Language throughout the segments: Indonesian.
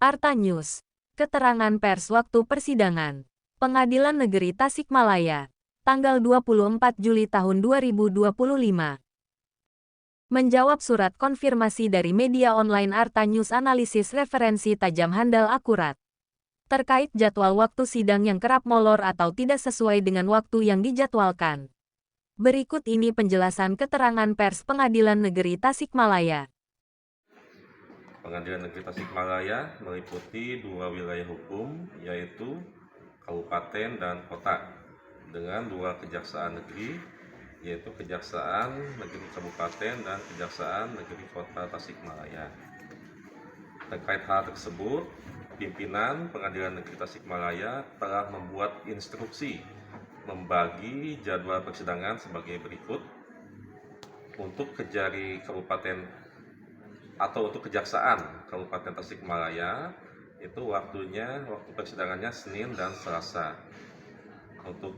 Arta News. Keterangan pers waktu persidangan. Pengadilan Negeri Tasikmalaya. Tanggal 24 Juli tahun 2025. Menjawab surat konfirmasi dari media online Arta News analisis referensi tajam handal akurat. Terkait jadwal waktu sidang yang kerap molor atau tidak sesuai dengan waktu yang dijadwalkan. Berikut ini penjelasan keterangan pers Pengadilan Negeri Tasikmalaya. Pengadilan Negeri Tasikmalaya meliputi dua wilayah hukum, yaitu kabupaten dan kota, dengan dua kejaksaan negeri, yaitu Kejaksaan Negeri Kabupaten dan Kejaksaan Negeri Kota Tasikmalaya. Terkait hal tersebut, pimpinan Pengadilan Negeri Tasikmalaya telah membuat instruksi membagi jadwal persidangan sebagai berikut. Untuk Kejari Kabupaten atau untuk Kejaksaan Kabupaten Tasikmalaya itu waktu persidangannya Senin dan Selasa. Untuk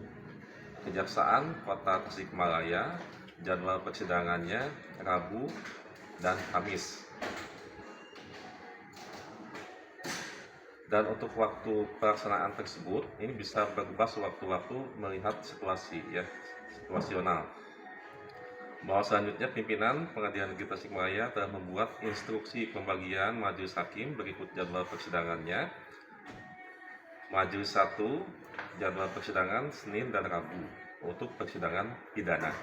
Kejaksaan Kota Tasikmalaya jadwal persidangannya Rabu dan Kamis. Dan untuk waktu pelaksanaan tersebut ini bisa berubah sewaktu-waktu melihat situasi situasional. Bahwa selanjutnya pimpinan Pengadilan Negeri Tasikmalaya telah membuat instruksi pembagian majelis hakim berikut jadwal persidangannya. Majelis 1 jadwal persidangan Senin dan Rabu untuk persidangan pidana.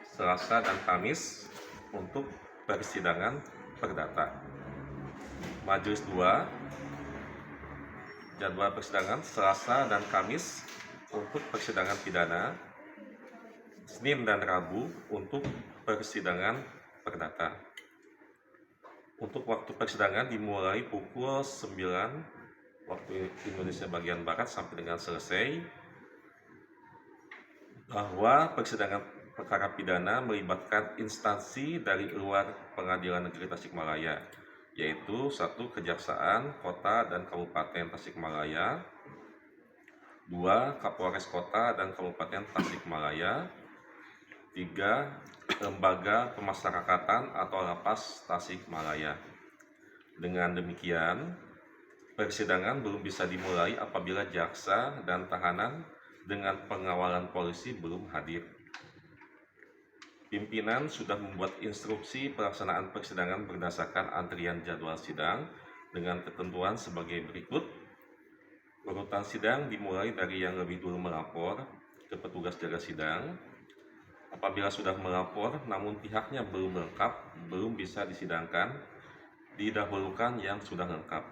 Selasa dan Kamis untuk persidangan perdata. Majelis 2 jadwal persidangan Selasa dan Kamis untuk persidangan pidana. Senin dan Rabu untuk persidangan perdata. Untuk waktu persidangan dimulai pukul 9 waktu Indonesia bagian Barat sampai dengan selesai. Bahwa persidangan perkara pidana melibatkan instansi dari luar Pengadilan Negeri Tasikmalaya, yaitu 1 Kejaksaan Kota dan Kabupaten Tasikmalaya, 2 Kapolres Kota dan Kabupaten Tasikmalaya, 3 Lembaga Pemasyarakatan atau Lapas Tasikmalaya. Dengan demikian, persidangan belum bisa dimulai apabila jaksa dan tahanan dengan pengawalan polisi belum hadir. Pimpinan sudah membuat instruksi pelaksanaan persidangan berdasarkan antrian jadwal sidang dengan ketentuan sebagai berikut. Urutan sidang dimulai dari yang lebih dulu melapor ke petugas jaga sidang. Apabila sudah melapor namun pihaknya belum lengkap, belum bisa disidangkan, didahulukan yang sudah lengkap.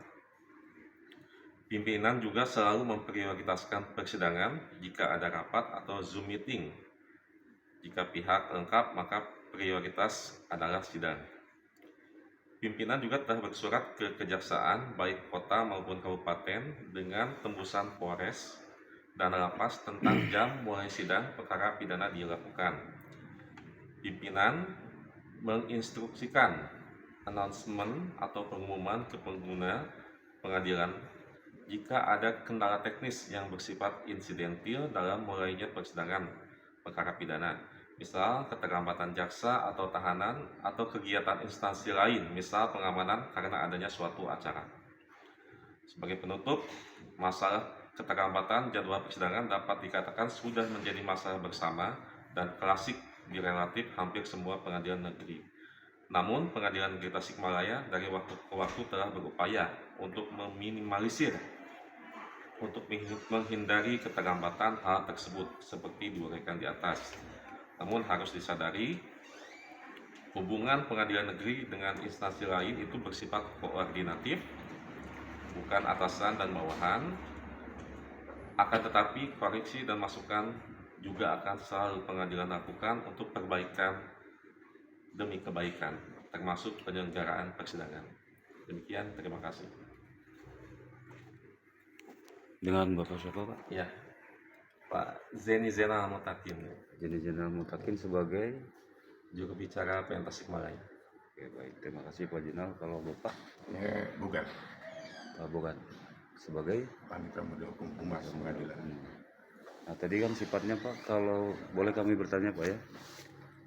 Pimpinan juga selalu memprioritaskan persidangan jika ada rapat atau Zoom meeting. Jika pihak lengkap, maka prioritas adalah sidang. Pimpinan juga telah bersurat ke kejaksaan baik kota maupun kabupaten dengan tembusan Polres dan lapas tentang jam mulai sidang perkara pidana dilakukan. Pimpinan menginstruksikan announcement atau pengumuman ke pengguna pengadilan jika ada kendala teknis yang bersifat insidentil dalam mulainya persidangan perkara pidana, misal keterlambatan jaksa atau tahanan atau kegiatan instansi lain, misal pengamanan karena adanya suatu acara. Sebagai penutup, masalah keterlambatan jadwal persidangan dapat dikatakan sudah menjadi masalah bersama dan klasik di relatif hampir semua pengadilan negeri. Namun, Pengadilan Negeri Tasikmalaya dari waktu ke waktu telah berupaya untuk meminimalisir, untuk menghindari keterlambatan hal tersebut seperti diuraikan di atas. Namun harus disadari, hubungan pengadilan negeri dengan instansi lain itu bersifat koordinatif, bukan atasan dan bawahan. Akan tetapi koreksi dan masukan juga akan selalu pengadilan lakukan untuk perbaikan demi kebaikan, termasuk penyelenggaraan persidangan. Demikian, terima kasih. Dengan Bapak siapa, Pak? Ya, Pak Zeni Zainal Mutakin, Zeni Zainal Mutakin sebagai juru bicara PN Tasikmalaya. Oke, baik, terima kasih Pak Jenal. Kalau Bapak Bukan bukan sebagai Panitra Muda Hukum Humas Pengadilan. Nah, tadi kan sifatnya Pak, kalau boleh kami bertanya Pak ya,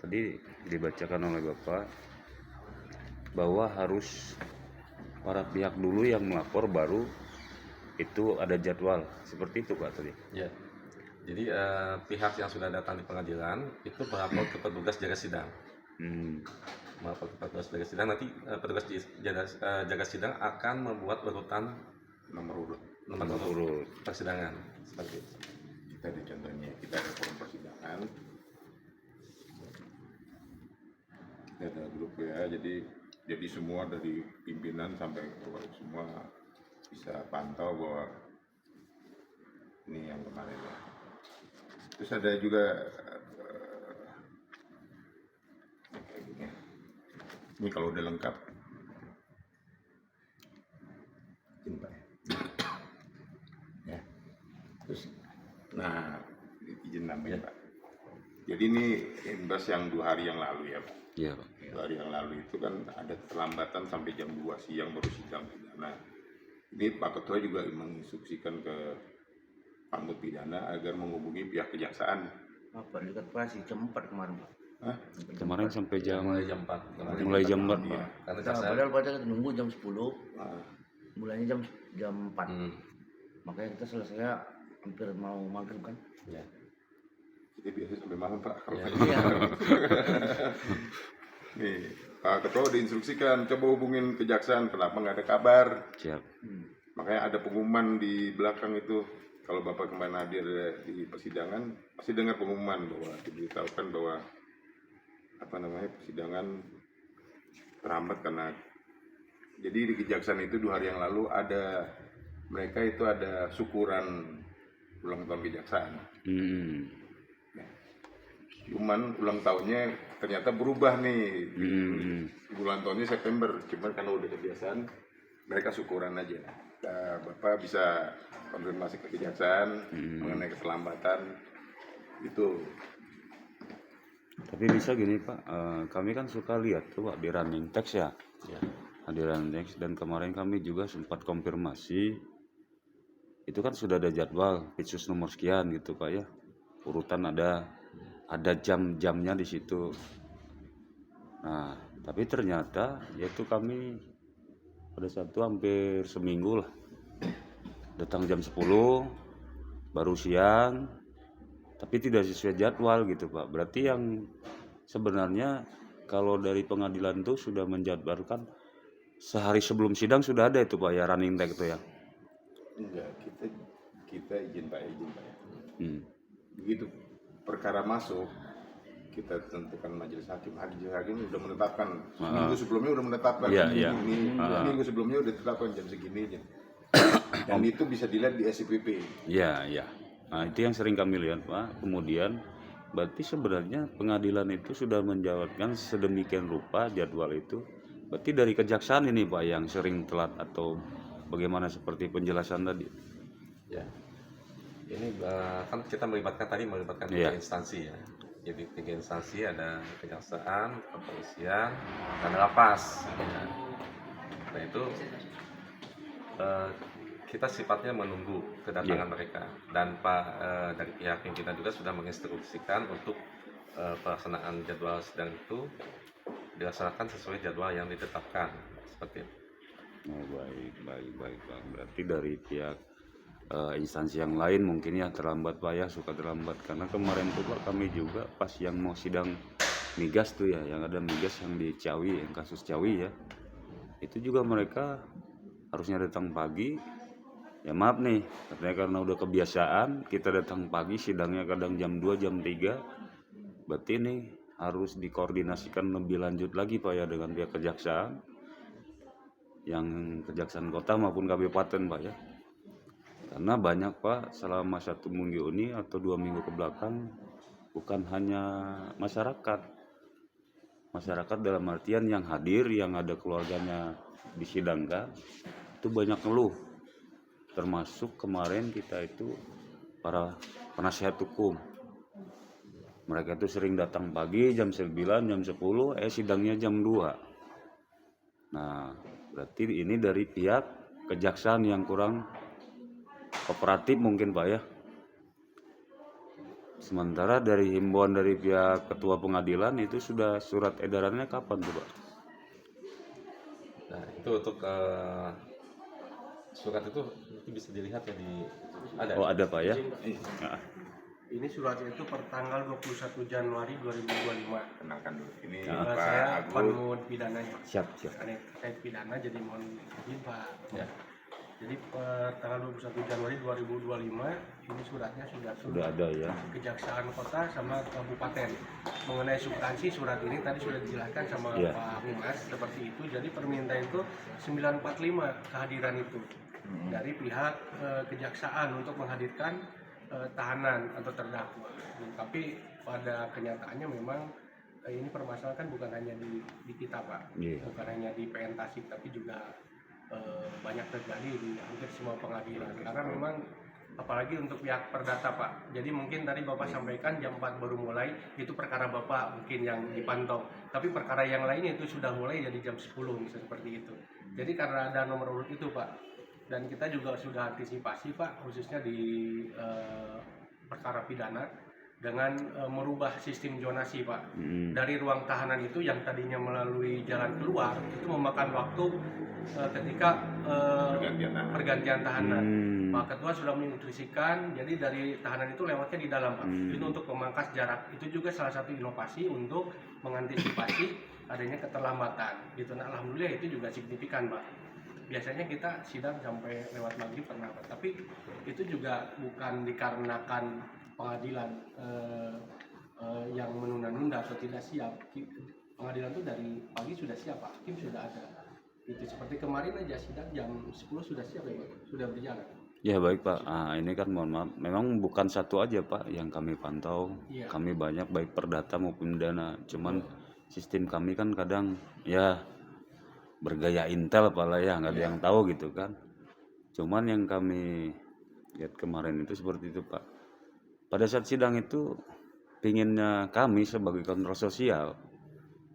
tadi dibacakan oleh Bapak bahwa harus para pihak dulu yang melapor baru itu ada jadwal seperti itu Pak tadi. Ya. Jadi pihak yang sudah datang di pengadilan itu melapor ke petugas jaga sidang. Melapor ke petugas jaga sidang, nanti petugas jaga sidang akan membuat urutan Nomor nomor urut persidangan seperti itu. kita ada contohnya, kita ada forum persidangan, kita ada grup ya, jadi semua dari pimpinan sampai ketua semua bisa pantau bahwa ini yang kemarin ya. Terus ada juga kayak gini. Ini kalau udah lengkap, ini Pak ya. Terus, nah izin namanya Pak. Jadi ini imbas yang 2 hari yang lalu ya Pak. Iya Pak. 2 hari yang lalu itu kan ada terlambatan sampai jam 2 siang baru sidang pidana. Ini Pak Ketua juga menginstruksikan ke panggut pidana agar menghubungi pihak kejaksaan. Apa dekat Pasi jam 4 kemarin Pak. Hah? Kemarin sampai Mulai jam 4 kemarin. mulai jam 4 Iya. Pak. Karena Nah, jaksa padahal pada kita nunggu jam 10, Nah, mulainya jam 4. Makanya kita selesai hampir mau maghrib kan. ya. kita biasa sampai malam Pak. Kalau Ya. Iya. nih Pak Ketua udah instruksikan coba hubungin kejaksaan, kenapa nggak ada kabar? Siap. Makanya ada pengumuman di belakang itu. Kalau Bapak kemarin hadir di persidangan, pasti dengar pengumuman bahwa diberitahukan bahwa persidangan terhambat karena jadi di kejaksaan itu 2 hari yang lalu ada mereka itu ada syukuran ulang tahun kejaksaan. Cuman ulang tahunnya ternyata berubah nih. Ulang tahunnya September, cuman karena udah kebiasaan mereka syukuran aja. Nah, Bapak bisa konfirmasi ke kejaksaan mengenai keterlambatan itu. Tapi bisa gini Pak, kami kan suka lihat tuh Pak di running text ya. Ya. Di running text, dan kemarin kami juga sempat konfirmasi itu kan sudah ada jadwal pitsus nomor sekian gitu Pak ya. Urutan ada jam-jamnya di situ. Nah, tapi ternyata yaitu kami pada saat itu hampir seminggu lah. Datang jam 10 baru siang, tapi tidak sesuai jadwal gitu Pak. Berarti yang sebenarnya kalau dari pengadilan itu sudah menjadwalkan sehari sebelum sidang sudah ada itu Pak ya running tag itu ya. Enggak, kita izin Pak ya. Begitu perkara masuk, kita tentukan majelis hakim udah menetapkan minggu sebelumnya udah menetapkan minggu sebelumnya udah ditetapkan jam segini. Dan itu bisa dilihat di SIPP. Iya. Nah, itu yang sering kami lihat Pak. Kemudian berarti sebenarnya pengadilan itu sudah menjawabkan sedemikian rupa jadwal itu. Berarti dari kejaksaan ini Pak yang sering telat atau bagaimana seperti penjelasan tadi? Ya. Ini kan kita melibatkan 3 instansi ya. Jadi 3 instansi, ada kejaksaan, kepolisian, dan lapas. Ya. Nah itu kita sifatnya menunggu kedatangan mereka, dan dari pihak pimpinan juga sudah menginstruksikan untuk pelaksanaan jadwal sidang itu dilaksanakan sesuai jadwal yang ditetapkan seperti itu. Oh, baik Pak. Berarti dari pihak instansi yang lain mungkin ya terlambat Pak ya, suka terlambat karena kemarin tuh Pak kami juga pas yang mau sidang migas tuh ya, yang ada migas yang di Ciawi, yang kasus Ciawi ya, itu juga mereka harusnya datang pagi. Ya maaf nih, katanya karena udah kebiasaan kita datang pagi, sidangnya kadang jam 2, jam 3. Berarti ini harus dikoordinasikan lebih lanjut lagi Pak ya dengan pihak kejaksaan, yang kejaksaan kota maupun kabupaten Pak ya. Karena banyak Pak selama 1 minggu ini atau 2 minggu ke belakang, bukan hanya masyarakat dalam artian yang hadir, yang ada keluarganya disidangkan, itu banyak ngeluh. Termasuk kemarin kita itu para penasihat hukum, mereka itu sering datang pagi jam 9, jam 10, sidangnya jam 2. Nah berarti ini dari pihak kejaksaan yang kurang kooperatif mungkin Pak ya. Sementara dari himbauan dari pihak ketua pengadilan itu sudah surat edarannya kapan tuh Pak? Nah, itu untuk surat itu bisa dilihat ya di ada. Oh ada Pak ya? Iya. Nah, Ini suratnya itu per tanggal 21 Januari 2025. Kenalkan dulu. Ini Ya. Pak Saya Agus. pengut pidana ya. siap. Terkait pidana jadi mohon izin Pak. Ya. Jadi per tanggal 21 Januari 2025 ini suratnya Sudah ada ya. Kejaksaan Kota sama Kabupaten. Mengenai substansi surat ini tadi sudah dijelaskan sama Iya. Pak Humas seperti itu. Jadi permintaan itu 945 kehadiran itu dari pihak kejaksaan untuk menghadirkan tahanan atau terdakwa. Tapi pada kenyataannya memang ini permasalahan kan bukan hanya di kita Pak, Iya. bukan hanya di PN Tasik tapi juga banyak terjadi di hampir semua pengadilan. Karena memang apalagi untuk pihak perdata Pak. Jadi mungkin tadi Bapak sampaikan jam 4 baru mulai, itu perkara Bapak mungkin yang dipantau. Tapi perkara yang lainnya itu sudah mulai jadi jam 10 misalnya seperti itu. Jadi karena ada nomor urut itu Pak. Dan kita juga sudah antisipasi Pak, khususnya di perkara pidana dengan merubah sistem zonasi Pak. Dari ruang tahanan itu yang tadinya melalui jalan keluar itu memakan waktu ketika pergantian tahanan. Pak Ketua sudah menginstruksikan, jadi dari tahanan itu lewatnya di dalam Pak. Itu untuk memangkas jarak. Itu juga salah satu inovasi untuk mengantisipasi adanya keterlambatan. Gitu. Nah, alhamdulillah itu juga signifikan Pak. Biasanya kita sidang sampai lewat maghrib pernah Pak. Tapi itu juga bukan dikarenakan pengadilan yang menunda-nunda atau tidak siap. Pengadilan itu dari pagi sudah siap Pak, hakim sudah ada. Itu seperti kemarin aja sidang jam 10 sudah siap ya Pak, sudah berjalan. Ya baik Pak, ini kan mohon maaf, memang bukan satu aja Pak yang kami pantau, Iya. kami banyak baik perdata maupun pidana, cuman sistem kami kan kadang ya bergaya intel apalah ya, nggak ada yang tahu gitu kan. Cuman yang kami lihat kemarin itu seperti itu Pak. Pada saat sidang itu pinginnya kami sebagai kontrol sosial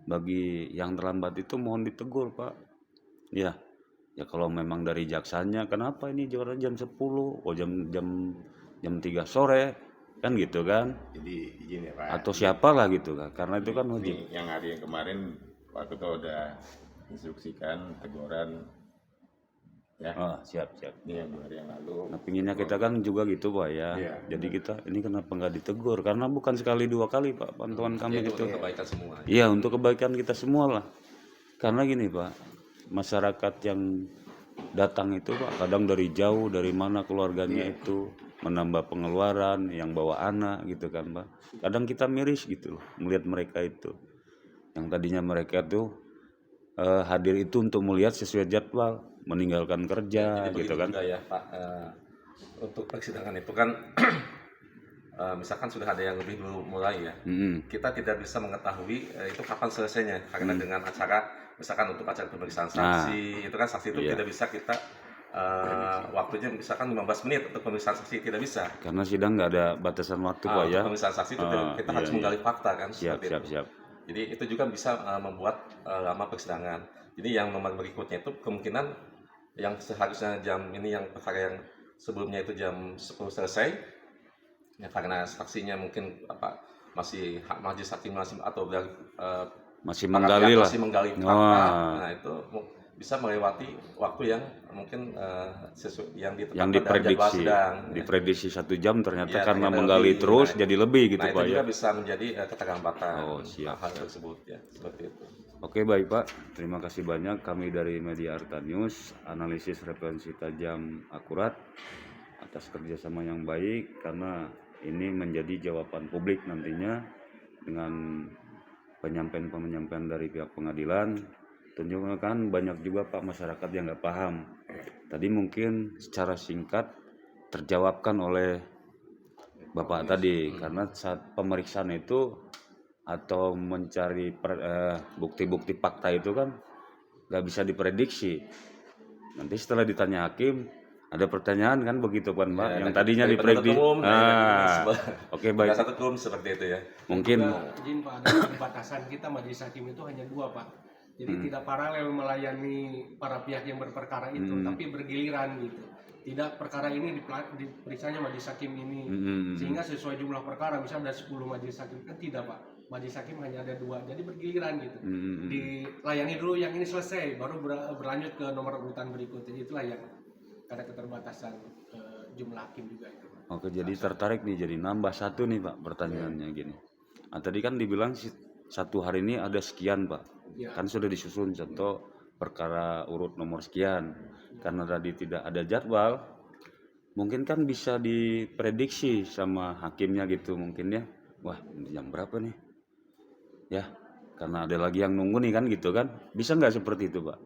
bagi yang terlambat itu mohon ditegur Pak. Ya kalau memang dari jaksanya kenapa ini juara jam 10, jam 3 sore kan gitu kan. Jadi izin ya Pak. Atau siapalah gitu kan. Karena itu kan wajib. Ini yang hari yang kemarin Pak Ketua udah instruksikan teguran ya. Oh, siap. Ini yang 2 hari yang lalu. Nah, pinginnya kita kan juga gitu Pak ya. Iya. Jadi kita ini kenapa nggak ditegur? Karena bukan sekali 2 kali Pak pantauan kami Itu gitu. untuk kebaikan semua. Iya untuk kebaikan kita semua lah. Karena gini Pak, masyarakat yang datang itu Pak kadang dari jauh, dari mana keluarganya itu menambah pengeluaran, yang bawa anak gitu kan Pak. Kadang kita miris gitu loh melihat mereka itu. Yang tadinya mereka tuh hadir itu untuk melihat sesuai jadwal, meninggalkan kerja Jadi gitu begitu kan. juga ya Pak, untuk persidangan itu kan misalkan sudah ada yang lebih dulu mulai ya, kita tidak bisa mengetahui itu kapan selesainya karena dengan acara misalkan untuk acara pemeriksaan saksi itu kan saksi itu tidak bisa kita waktunya misalkan 15 menit untuk pemeriksaan saksi tidak bisa Karena sidang nggak ada batasan waktu Pak ya. pemeriksaan saksi itu kita harus menggali fakta kan Siap. jadi itu juga bisa membuat lama persidangan. Jadi yang nomor berikutnya itu kemungkinan yang seharusnya jam ini yang perkara yang sebelumnya itu jam 10 selesai ya karena saksinya mungkin masih majelis hakim masih atau dari Masih menggali lah. masih menggali fakta. Nah itu bisa melewati waktu yang mungkin yang Yang diprediksi diprediksi 1 jam ternyata Ya, karena ternyata menggali lebih. terus Nah, jadi lebih gitu nah Pak itu ya. juga bisa menjadi keterlambatan Siap. hal tersebut ya seperti itu. Oke baik Pak, terima kasih banyak kami dari Media Arta News, analisis referensi tajam akurat atas kerjasama yang baik karena ini menjadi jawaban publik nantinya dengan penyampaian dari pihak pengadilan. Tentunya kan banyak juga Pak masyarakat yang nggak paham. Tadi mungkin secara singkat terjawabkan oleh Bapak tadi karena saat pemeriksaan itu atau mencari bukti-bukti fakta itu kan nggak bisa diprediksi. Nanti setelah ditanya hakim ada pertanyaan kan begitu kan Pak yang tadinya diprediksi. Oke baik. Satu hukum seperti itu ya. Mungkin Izin Pak, ada pembatasan kita majelis hakim itu hanya 2 Pak. Jadi tidak paralel melayani para pihak yang berperkara itu, tapi bergiliran gitu. Tidak perkara ini diperiksanya majelis hakim ini, sehingga sesuai jumlah perkara, misalnya ada 10 majelis hakim kan tidak Pak. majelis hakim hanya ada 2, jadi bergiliran gitu. Dilayani dulu yang ini selesai, baru berlanjut ke nomor urutan berikutnya. Itulah yang karena keterbatasan jumlah hakim juga itu. Oke, jadi tertarik nih, jadi nambah satu nih Pak pertanyaannya gini. Nah, tadi kan dibilang satu hari ini ada sekian Pak, kan sudah disusun contoh perkara urut nomor sekian. Karena tadi tidak ada jadwal, mungkin kan bisa diprediksi sama hakimnya gitu mungkin ya. Wah, jam berapa nih? Ya, karena ada lagi yang nunggu nih kan gitu kan. Bisa nggak seperti itu Pak?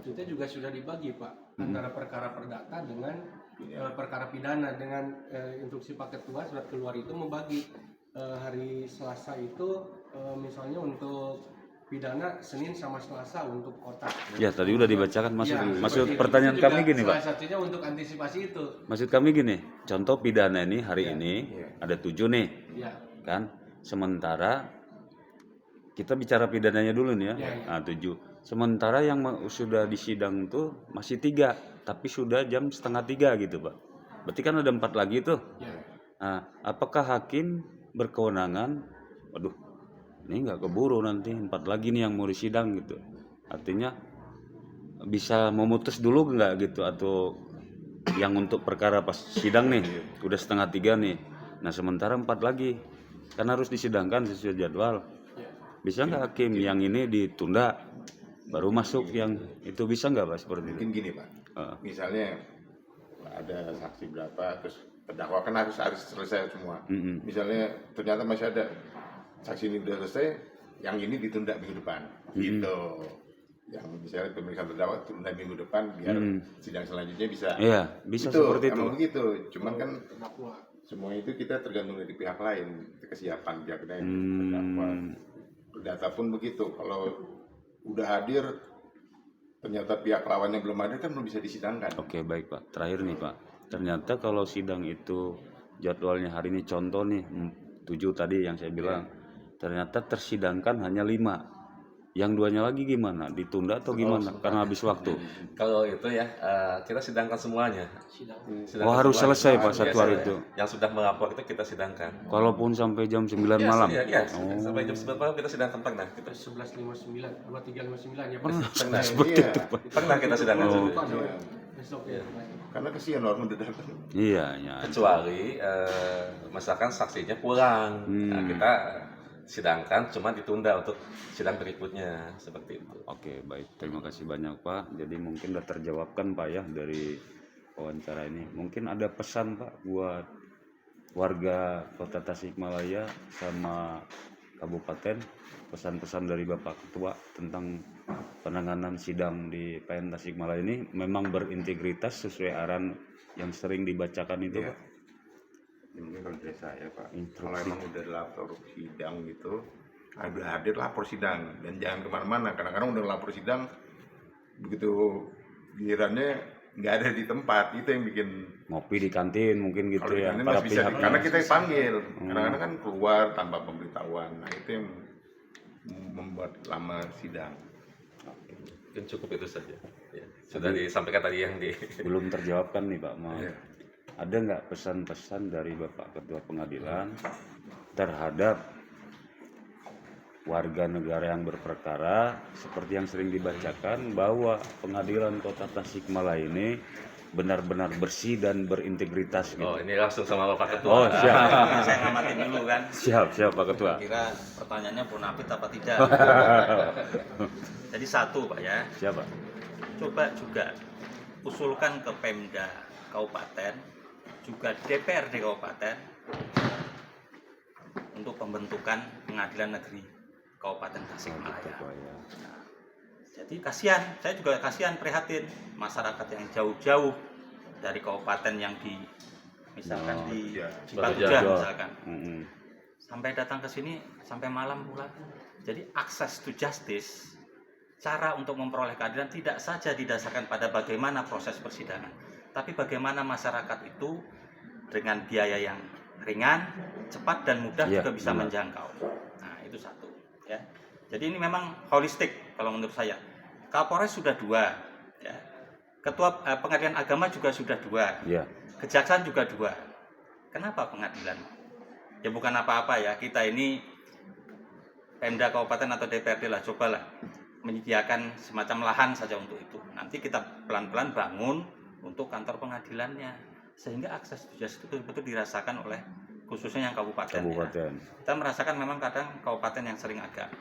Kita juga sudah dibagi Pak antara perkara perdata dengan perkara pidana. Dengan instruksi Pak Ketua surat keluar itu membagi hari Selasa itu misalnya untuk pidana Senin sama Selasa untuk kota. Ya tadi udah dibacakan maksud pertanyaan itu kami gini Pak. Salah satunya untuk antisipasi itu. Maksud kami gini, contoh pidana ini hari ini ada 7 nih, kan? Sementara kita bicara pidananya dulu nih ya, nah 7. Sementara yang sudah disidang tuh masih 3, tapi sudah jam 2:30 gitu Pak. Berarti kan ada 4 lagi tuh. Nah, apakah hakim berkewenangan, waduh ini nggak keburu nanti 4 lagi nih yang mau disidang gitu. Artinya bisa memutus dulu nggak gitu, atau yang untuk perkara pas sidang nih udah 2:30 nih. Nah sementara 4 lagi kan harus disidangkan sesuai jadwal. Bisa nggak hakim yang ini ditunda baru masuk yang itu, bisa nggak Pak seperti itu? Mungkin gini Pak, misalnya ada saksi berapa, terus terdakwa kan harus selesai semua. Misalnya ternyata masih ada saksi ini udah selesai, yang ini ditunda minggu depan, gitu. Yang misalnya pemeriksaan terdakwa tunda minggu depan biar sidang selanjutnya bisa. Iya, bisa itu, seperti itu. Emang begitu, cuman kan semua itu kita tergantung dari pihak lain, kesiapan pihak lain. Terdakwa. Perdata pun begitu, kalau udah hadir ternyata pihak lawannya belum hadir kan belum bisa disidangkan. Oke, baik Pak. Terakhir nih Pak, ternyata kalau sidang itu jadwalnya hari ini contoh nih 7 tadi yang saya bilang, ternyata tersidangkan hanya 5. Yang 2-nya lagi gimana? Ditunda atau gimana? Karena habis waktu. Kalau itu ya kita sidangkan semuanya. Oh harus selesai Pak satu hari itu. Yang sudah melapor itu kita sidangkan. Walaupun sampai jam 9 malam. Iya. Sampai jam 9 malam kita sidangkan pernah. Kita 11:59, 23:59 ya pernah. Seperti itu Pak. Pernah kita sidangkan. Besok ya. Karena kesian orang udah datang. Iya, ya. Kecuali misalkan saksinya pulang, nah, kita sidangkan cuma ditunda untuk sidang berikutnya seperti itu. Oke, baik. Terima kasih banyak Pak. Jadi mungkin sudah terjawabkan Pak ya dari wawancara ini. Mungkin ada pesan Pak buat warga Kota Tasikmalaya sama Kabupaten, pesan-pesan dari Bapak Ketua tentang penanganan sidang di PN Tasikmalaya ini memang berintegritas sesuai arahan yang sering dibacakan itu Pak. Ya, mungkin kalau dari saya Pak, Instruksi. kalau emang udah lapor sidang gitu, udah hadir lapor sidang dan jangan kemana-mana. Kadang-kadang udah lapor sidang, begitu gilirannya nggak ada di tempat, itu yang bikin Ngopi di kantin mungkin gitu kalau di ya. kantin Para masih bisa, pihak karena kita dipanggil. Kadang-kadang kan keluar tanpa pemberitahuan. Nah itu yang membuat lama sidang. Mungkin cukup itu saja. Ya, sudah disampaikan tadi yang di belum terjawabkan nih Pak. Mau Iya. ada nggak pesan-pesan dari Bapak Ketua Pengadilan terhadap warga negara yang berperkara seperti yang sering dibacakan bahwa pengadilan Kota Tasikmalaya ini benar-benar bersih dan berintegritas gitu. Oh, ini langsung sama Bapak Ketua. Oh, siap. Saya ngamatin dulu kan. Siap Pak Ketua. Kira pertanyaannya bonafit apa tidak. Jadi satu Pak ya. Siapa? Coba juga usulkan ke Pemda Kabupaten, juga DPRD Kabupaten untuk pembentukan pengadilan negeri Kabupaten Tasikmalaya. Jadi kasihan, saya juga kasihan prihatin masyarakat yang jauh-jauh dari kabupaten yang di misalkan di Batu Jajar misalkan. Sampai datang ke sini sampai malam pula. Jadi akses to justice, cara untuk memperoleh keadilan tidak saja didasarkan pada bagaimana proses persidangan, tapi bagaimana masyarakat itu dengan biaya yang ringan, cepat dan mudah juga bisa menjangkau. Nah, itu satu ya. Jadi ini memang holistik kalau menurut saya. Kapolres sudah 2 ya. Ketua Pengadilan Agama juga sudah 2. Ya. Kejaksaan juga 2. Kenapa pengadilan? Ya bukan apa-apa ya, kita ini Pemda Kabupaten atau DPRD lah, cobalah menyediakan semacam lahan saja untuk itu. Nanti kita pelan-pelan bangun untuk kantor pengadilannya, sehingga akses justice itu betul-betul dirasakan oleh khususnya yang kabupaten. Ya. Kita merasakan memang kadang kabupaten yang sering agak,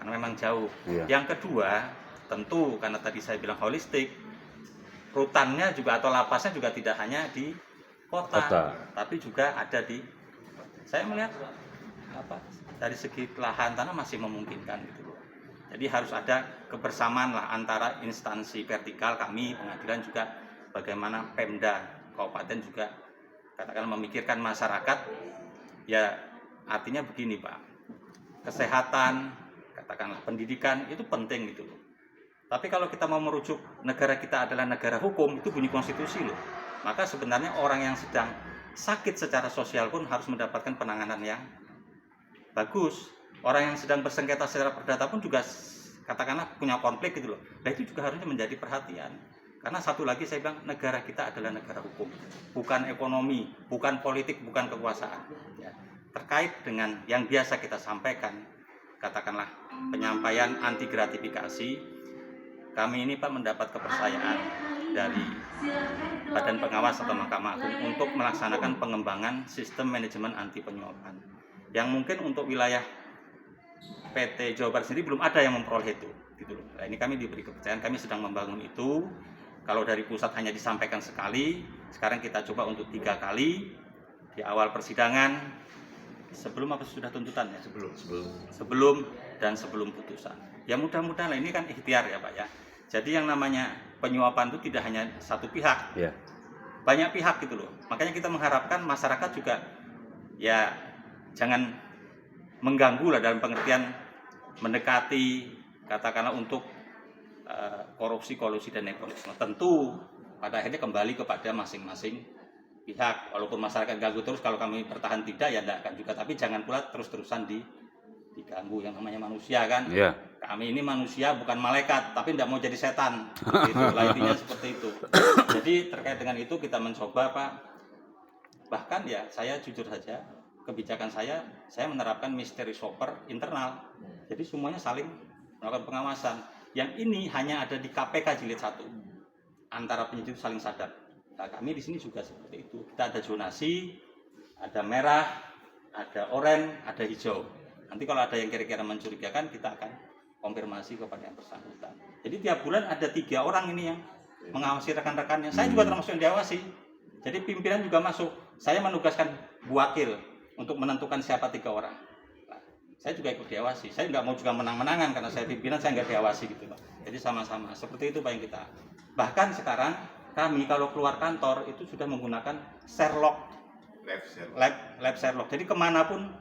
karena memang jauh. Yang kedua, tentu karena tadi saya bilang holistik, rutannya juga atau lapasnya juga tidak hanya di kota. Tapi juga ada di, saya melihat dari segi lahan tanah masih memungkinkan gitu loh. Jadi harus ada kebersamaan lah antara instansi vertikal, kami pengadilan juga, bagaimana Pemda Kabupaten juga katakanlah memikirkan masyarakat. Ya artinya begini Pak, kesehatan, katakanlah pendidikan itu penting gitu loh. Tapi kalau kita mau merujuk negara kita adalah negara hukum, itu bunyi konstitusi loh. Maka sebenarnya orang yang sedang sakit secara sosial pun harus mendapatkan penanganan yang bagus. Orang yang sedang bersengketa secara perdata pun juga katakanlah punya konflik gitu loh. Nah itu juga harusnya menjadi perhatian. Karena satu lagi saya bilang, negara kita adalah negara hukum, bukan ekonomi, bukan politik, bukan kekuasaan. Ya. Terkait dengan yang biasa kita sampaikan, katakanlah penyampaian anti gratifikasi, kami ini Pak mendapat kepercayaan dari Badan Pengawas atau Mahkamah Agung untuk melaksanakan pengembangan sistem manajemen anti penyuapan. Yang mungkin untuk wilayah PT Jawa Barat sendiri belum ada yang memperoleh itu, gitu loh. Nah, ini kami diberi kepercayaan, kami sedang membangun itu. Kalau dari pusat hanya disampaikan sekali, sekarang kita coba untuk 3 kali di awal persidangan, sebelum apa sudah tuntutan ya? Sebelum dan sebelum putusan. Ya mudah-mudahan ini kan ikhtiar ya Pak ya. Jadi yang namanya penyuapan itu tidak hanya satu pihak, banyak pihak gitu loh. Makanya kita mengharapkan masyarakat juga ya jangan mengganggu lah dalam pengertian mendekati katakanlah untuk korupsi, kolusi dan nepotisme. Tentu pada akhirnya kembali kepada masing-masing pihak. Walaupun masyarakat ganggu terus, kalau kami bertahan tidak ya tidak akan juga. Tapi jangan pula terus-terusan diganggu, yang namanya manusia kan. Kami ini manusia bukan malaikat, tapi tidak mau jadi setan. Itulah intinya seperti itu. Jadi terkait dengan itu kita mencoba Pak. Bahkan ya saya jujur saja, kebijakan saya menerapkan mystery shopper internal. Jadi semuanya saling melakukan pengawasan. Yang ini hanya ada di KPK jilid 1. Antara penyidik saling sadar. Nah, kami di sini juga seperti itu. Kita ada zonasi, ada merah, ada oranye, ada hijau. Nanti kalau ada yang kira-kira mencurigakan, kita akan konfirmasi kepada yang bersangkutan. Jadi tiap bulan ada 3 orang ini yang mengawasi rekan-rekannya. Saya juga termasuk yang diawasi. Jadi pimpinan juga masuk. Saya menugaskan wakil untuk menentukan siapa 3 orang. Nah, saya juga ikut diawasi. Saya nggak mau juga menang-menangan karena saya pimpinan, saya nggak diawasi gitu Pak. Jadi sama-sama. Seperti itu Pak yang kita. Bahkan sekarang kami kalau keluar kantor itu sudah menggunakan Sherlock. Lab Sherlock. Jadi kemanapun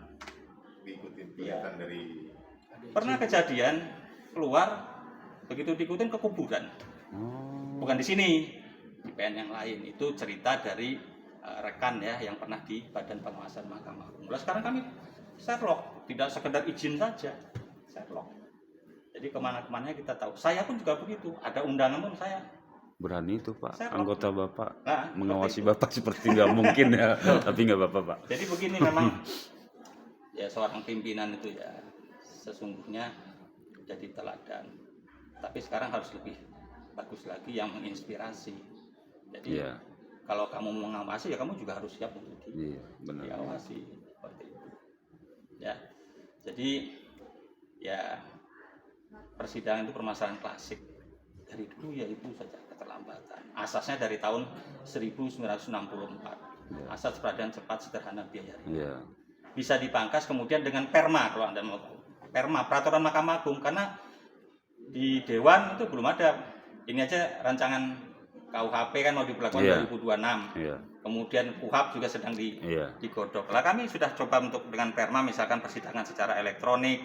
diikutin kelihatan dari. Pernah kejadian keluar begitu diikutin ke kuburan. Bukan di sini, di PN yang lain. Itu cerita dari rekan ya yang pernah di Badan Pengawasan Mahkamah Agung. Sekarang kami Sherlock, tidak sekedar izin saja, Sherlock. Jadi kemana-kemana kita tahu. Saya pun juga begitu. Ada undangan pun saya berani itu Pak. Sherlock. Anggota Bapak Nah, mengawasi Bapak seperti nggak mungkin ya. Tapi nggak Bapak Pak. Jadi begini memang ya seorang pimpinan itu ya sesungguhnya jadi teladan. Tapi sekarang harus lebih bagus lagi yang menginspirasi. Jadi kalau kamu mengawasi ya kamu juga harus siap untuk diawasi seperti itu. Ya. Jadi ya persidangan itu permasalahan klasik dari dulu ya itu saja keterlambatan. Asasnya dari tahun 1964. Asas peradilan cepat, sederhana, biaya ringan. Bisa dipangkas kemudian dengan perma kalau Anda mau tahu. Perma peraturan Mahkamah Agung karena di Dewan itu belum ada. Ini aja rancangan KUHP kan mau diberlakukan 2026. Kemudian KUHP juga sedang digodok. Lah kami sudah coba untuk dengan perma misalkan persidangan secara elektronik,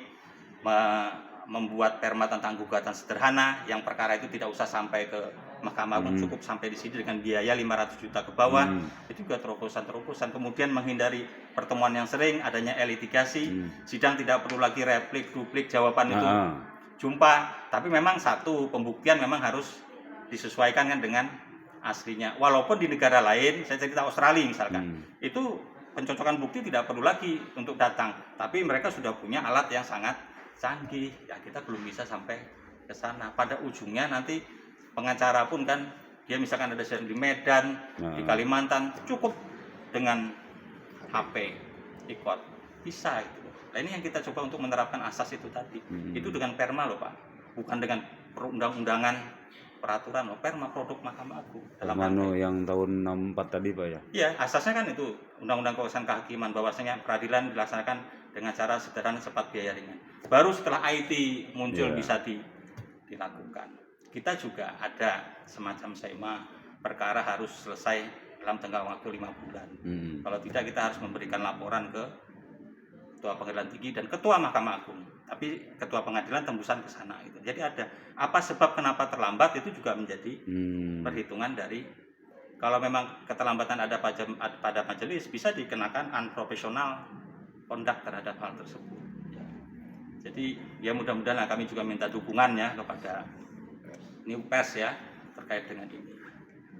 membuat perma tentang gugatan sederhana yang perkara itu tidak usah sampai ke Mahkamah Agung, cukup sampai di sini dengan biaya 500 juta ke bawah. Itu juga terobosan. Kemudian menghindari pertemuan yang sering, adanya litigasi, sidang tidak perlu lagi replik, duplik, jawaban itu jumpa. Tapi memang satu pembuktian memang harus disesuaikan kan dengan aslinya. Walaupun di negara lain, saya cerita Australia misalkan, itu pencocokan bukti tidak perlu lagi untuk datang, tapi mereka sudah punya alat yang sangat canggih, ya kita belum bisa sampai ke sana. Pada ujungnya nanti pengacara pun kan, dia misalkan ada sidang di Medan, di Kalimantan, cukup dengan HP, ikut, bisa gitu. Nah ini yang kita coba untuk menerapkan asas itu tadi. Itu dengan perma loh Pak, bukan dengan perundang-undangan peraturan loh, perma produk Mahkamah Agung. Permano yang tahun 64 tadi Pak ya? Iya, asasnya kan itu Undang-Undang Kekuasaan Kehakiman, bahwasanya peradilan dilaksanakan dengan cara sederhana, cepat, biaya ringan. Baru setelah IT muncul bisa dilakukan. Kita juga ada semacam SEMA, perkara harus selesai dalam tenggang waktu 5 bulan. Kalau tidak kita harus memberikan laporan ke Ketua Pengadilan Tinggi dan Ketua Mahkamah Agung. Tapi Ketua Pengadilan tembusan ke sana gitu. Jadi ada apa sebab kenapa terlambat itu juga menjadi perhitungan dari, kalau memang keterlambatan ada pada majelis, bisa dikenakan unprofessional conduct terhadap hal tersebut. Ya. Jadi ya mudah-mudahan kami juga minta dukungannya kepada New Pers ya terkait dengan ini.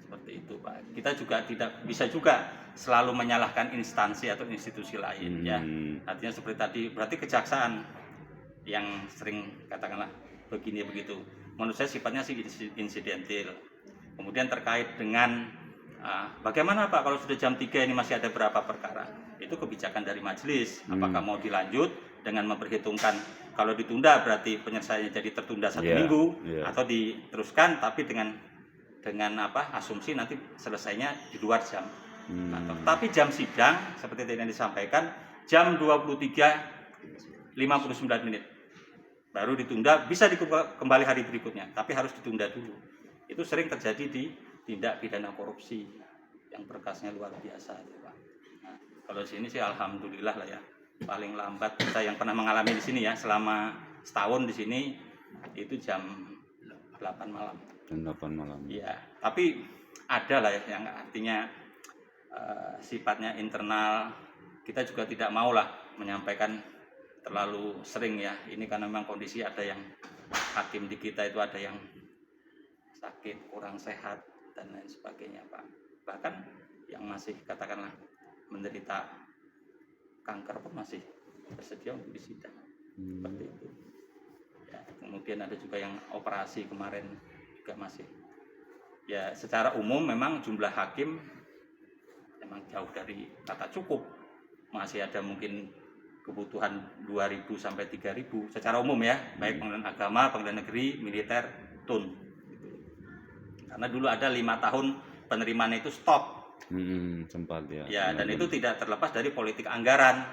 Seperti itu Pak. Kita juga tidak bisa juga selalu menyalahkan instansi atau institusi lain ya. Artinya seperti tadi, berarti kejaksaan yang sering katakanlah begini begitu. Menurut saya sifatnya sih insidentil. Kemudian terkait dengan bagaimana Pak kalau sudah jam 3 ini masih ada berapa perkara? Itu kebijakan dari majelis. Apakah mau dilanjut dengan memperhitungkan kalau ditunda berarti penyelesaiannya jadi tertunda 1 minggu atau diteruskan tapi dengan asumsi nanti selesainya di luar jam kantor. Tapi jam sidang seperti tadi yang disampaikan jam 23.59 baru ditunda, bisa kembali hari berikutnya, tapi harus ditunda dulu. Itu sering terjadi di tindak pidana korupsi yang berkasnya luar biasa itu Pak. Nah, kalau di sini sih alhamdulillah lah ya, paling lambat kita yang pernah mengalami di sini ya selama setahun di sini itu jam 8 malam. Jam 8 malam. Iya, tapi ada lah ya yang artinya sifatnya internal. Kita juga tidak mau lah menyampaikan terlalu sering ya. Ini karena memang kondisi ada yang hakim di kita itu ada yang sakit, kurang sehat dan lain sebagainya Pak. Bahkan yang masih katakanlah menderita kanker pun masih bersedia untuk disidang. Seperti itu. Ya, kemudian ada juga yang operasi kemarin juga masih. Ya secara umum memang jumlah hakim memang jauh dari kata cukup. Masih ada mungkin kebutuhan 2.000 sampai 3.000 secara umum ya, baik pengadilan agama, pengadilan negeri, militer, tun. Karena dulu ada 5 tahun penerimaan itu stop. Sempat ya. Ya, dan itu tidak terlepas dari politik anggaran.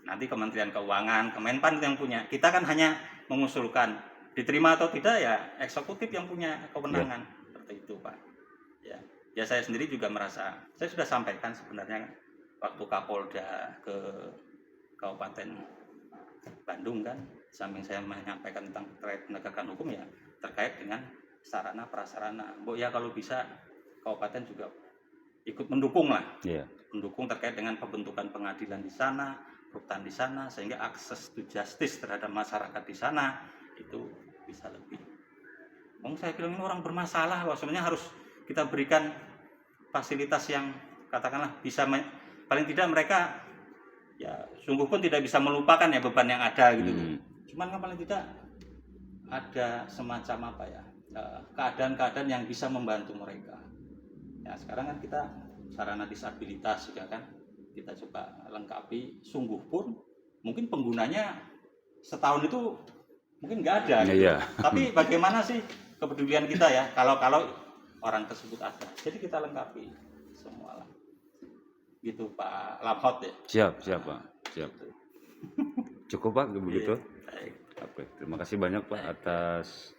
Nanti Kementerian Keuangan, Kemenpan yang punya. Kita kan hanya mengusulkan, diterima atau tidak ya eksekutif yang punya kewenangan. Seperti itu Pak. Ya saya sendiri juga merasa, saya sudah sampaikan sebenarnya waktu Kapolda ke Kabupaten Bandung kan, samping saya menyampaikan tentang terkait penegakan hukum ya terkait dengan sarana prasarana. Ya kalau bisa kabupaten juga ikut mendukung lah, mendukung terkait dengan pembentukan pengadilan di sana, rutan di sana, sehingga akses to justice terhadap masyarakat di sana itu bisa lebih. Saya bilang ini orang bermasalah, sebenarnya harus kita berikan fasilitas yang katakanlah bisa paling tidak mereka ya sungguh pun tidak bisa melupakan ya beban yang ada gitu. Cuman kan paling tidak ada semacam keadaan-keadaan yang bisa membantu mereka. Ya sekarang kan kita sarana disabilitas juga kan kita coba lengkapi, sungguh pun mungkin penggunanya setahun itu mungkin nggak ada gitu. Tapi bagaimana sih kepedulian kita ya kalau orang tersebut ada. Jadi kita lengkapi semua lah. Gitu Pak Lamhot ya. Siap Pak. Siap. Cukup Pak begitu. Oke, terima kasih banyak Pak atas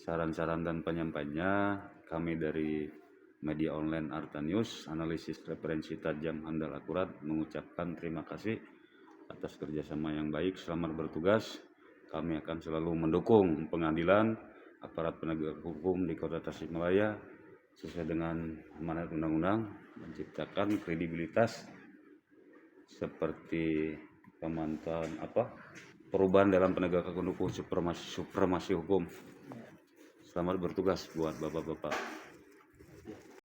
saran-saran dan penyampaiannya. Kami dari media online Arta News, analisis referensi tajam, handal, akurat, mengucapkan terima kasih atas kerjasama yang baik. Selamat bertugas. Kami akan selalu mendukung pengadilan, aparat penegak hukum di Kota Tasikmalaya sesuai dengan amanat undang-undang, menciptakan kredibilitas seperti pemantauan perubahan dalam penegakan hukum, supremasi hukum. Selamat bertugas buat bapak-bapak.